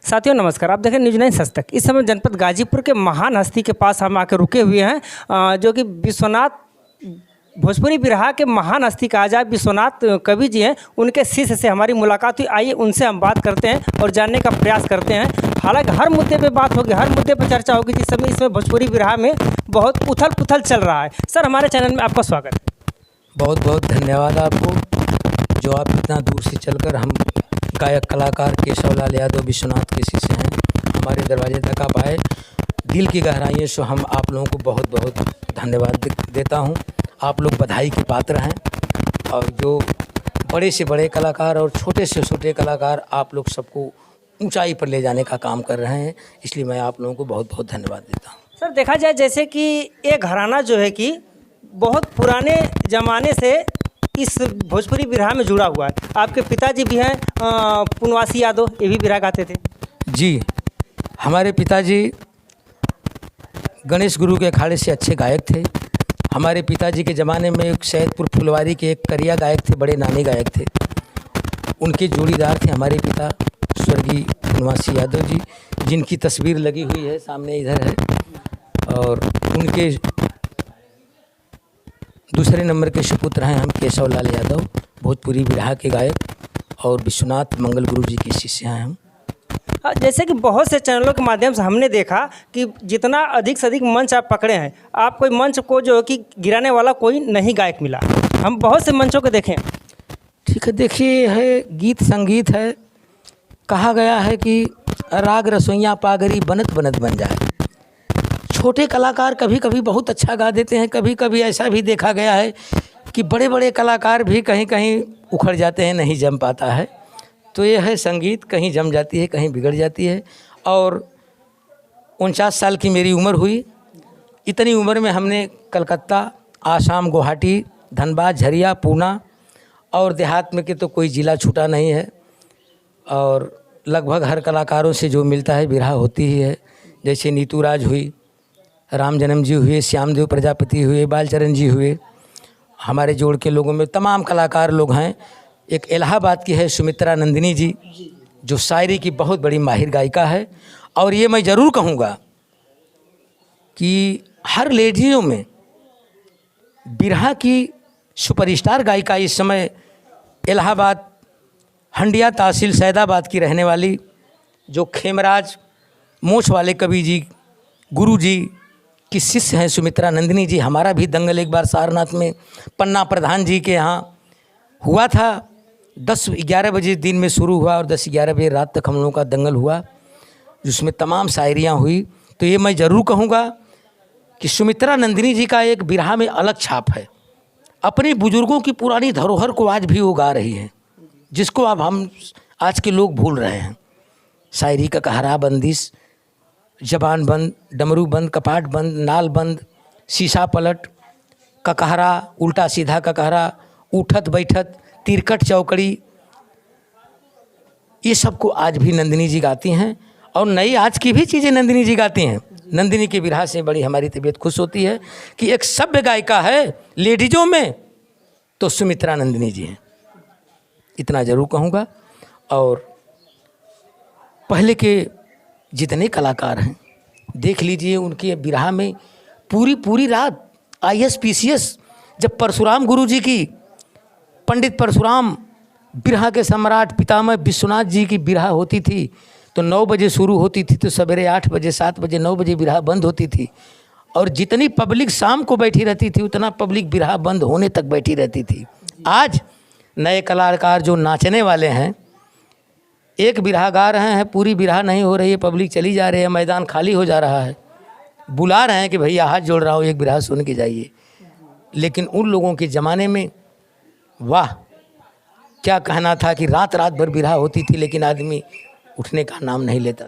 साथियों नमस्कार, आप देखें न्यूज़ 9 सच तक। इस समय जनपद गाजीपुर के महान हस्ती के पास हम आकर रुके हुए हैं, जो कि विश्वनाथ भोजपुरी बिरहा के महान हस्ती कहा जाए विश्वनाथ कवि जी हैं। उनके शिष्य से हमारी मुलाकात हुई। आइए उनसे हम बात करते हैं और जानने का प्रयास करते हैं। हालांकि हर मुद्दे पे बात होगी, हर मुद्दे पे चर्चा होगी। जिस समय इसमें भोजपुरी बिरहा में बहुत उथल पुथल चल रहा है। सर, हमारे चैनल में आपका स्वागत है। बहुत बहुत धन्यवाद आपको, जो आप इतना दूर से चलकर हम गायक कलाकार केशव लाल यादव विश्वनाथ के शिष्य हैं, हमारे दरवाजे तक आप आए। दिल की गहराइयों से हम आप लोगों को बहुत बहुत धन्यवाद देता हूं। आप लोग बधाई के पात्र हैं, और जो बड़े से बड़े कलाकार और छोटे से छोटे कलाकार आप लोग सबको ऊंचाई पर ले जाने का काम कर रहे हैं, इसलिए मैं आप लोगों को बहुत बहुत धन्यवाद देता हूं। सर, देखा जाए जैसे कि ये घराना जो है कि बहुत पुराने ज़माने से इस भोजपुरी बिरहा में जुड़ा हुआ है। आपके पिताजी भी हैं पुनवासी यादव, ये भी बिरहा गाते थे। जी, हमारे पिताजी गणेश गुरु के अखाड़े से अच्छे गायक थे। हमारे पिताजी के ज़माने में एक सैदपुर फुलवारी के एक करिया गायक थे, बड़े नामी गायक थे। उनके जोड़ीदार थे हमारे पिता स्वर्गीय पुनवासी यादव जी, जिनकी तस्वीर लगी हुई है सामने इधर है। और उनके दूसरे नंबर के सुपुत्र हैं हम केशव लाल यादव, भोजपुरी बिरहा के गायक, और विश्वनाथ मंगल गुरु जी के शिष्य हैं हम। जैसे कि बहुत से चैनलों के माध्यम से हमने देखा कि जितना अधिक से अधिक मंच आप पकड़े हैं, आप कोई मंच को जो कि गिराने वाला कोई नहीं गायक मिला। हम बहुत से मंचों को देखें। ठीक है, देखिए, है गीत संगीत है। कहा गया है कि राग रसोइयाँ पागरी बनत बनत बन जाए। छोटे कलाकार कभी कभी बहुत अच्छा गा देते हैं, कभी कभी ऐसा भी देखा गया है कि बड़े बड़े कलाकार भी कहीं कहीं उखड़ जाते हैं, नहीं जम पाता है। तो ये है संगीत, कहीं जम जाती है, कहीं बिगड़ जाती है। और 49 साल की मेरी उम्र हुई। इतनी उम्र में हमने कलकत्ता, आसाम, गुवाहाटी, धनबाद, झरिया, पूना और देहात में के तो कोई ज़िला छूटा नहीं है। और लगभग हर कलाकारों से जो मिलता है बिरहा होती ही है। जैसे नीतू राज हुई, राम जन्म जी हुए, श्यामदेव प्रजापति हुए, बालचरण जी हुए, हमारे जोड़ के लोगों में तमाम कलाकार लोग हैं। एक इलाहाबाद की है सुमित्रा नंदिनी जी, जो शायरी की बहुत बड़ी माहिर गायिका है। और ये मैं ज़रूर कहूँगा कि हर लेडियों में बिरहा की सुपरस्टार गायिका इस समय इलाहाबाद हंडिया तहसील सैदाबाद की रहने वाली, जो खेमराज मोछ वाले कवि जी गुरु जी की शिष्य हैं, सुमित्रा नंदिनी जी। हमारा भी दंगल एक बार सारनाथ में पन्ना प्रधान जी के यहाँ हुआ था। 10-11 बजे दिन में शुरू हुआ और 10-11 बजे रात तक हम लोगों का दंगल हुआ, जिसमें तमाम शायरियाँ हुई। तो ये मैं ज़रूर कहूँगा कि सुमित्रा नंदिनी जी का एक बिरहा में अलग छाप है। अपने बुजुर्गों की पुरानी धरोहर को आज भी वो गा रही है, जिसको अब हम आज के लोग भूल रहे हैं। शायरी का कहरा बंदिश, जबान बंद, डमरू बंद, कपाट बंद, नाल बंद, शीशा पलट, ककहरा, उल्टा सीधा ककहरा, उठत बैठत, तिरकट चौकड़ी, ये सब को आज भी नंदिनी जी गाती हैं। और नई आज की भी चीज़ें नंदिनी जी गाती हैं। नंदिनी के बिरहा से बड़ी हमारी तबीयत खुश होती है कि एक सभ्य गायिका है लेडीजों में, तो सुमित्रा नंदिनी जी हैं। इतना ज़रूर कहूँगा। और पहले के जितने कलाकार हैं देख लीजिए, उनके बिरहा में पूरी रात IAS PCS, जब परशुराम गुरु जी की, पंडित परशुराम बिरहा के सम्राट पितामह विश्वनाथ जी की बिरहा होती थी तो 9 बजे शुरू होती थी, तो सवेरे 8 बजे, 7 बजे, 9 बजे बिरहा बंद होती थी। और जितनी पब्लिक शाम को बैठी रहती थी, उतना पब्लिक बिरहा बंद होने तक बैठी रहती थी। आज नए कलाकार जो नाचने वाले हैं, एक बिरहा गा रहे हैं, पूरी बिरहा नहीं हो रही है, पब्लिक चली जा रही है, मैदान खाली हो जा रहा है, बुला रहे हैं कि भैया हाथ जोड़ रहा हूँ, एक बिरहा सुन के जाइए। लेकिन उन लोगों के ज़माने में वाह, क्या कहना था कि रात रात भर बिरहा होती थी, लेकिन आदमी उठने का नाम नहीं लेता।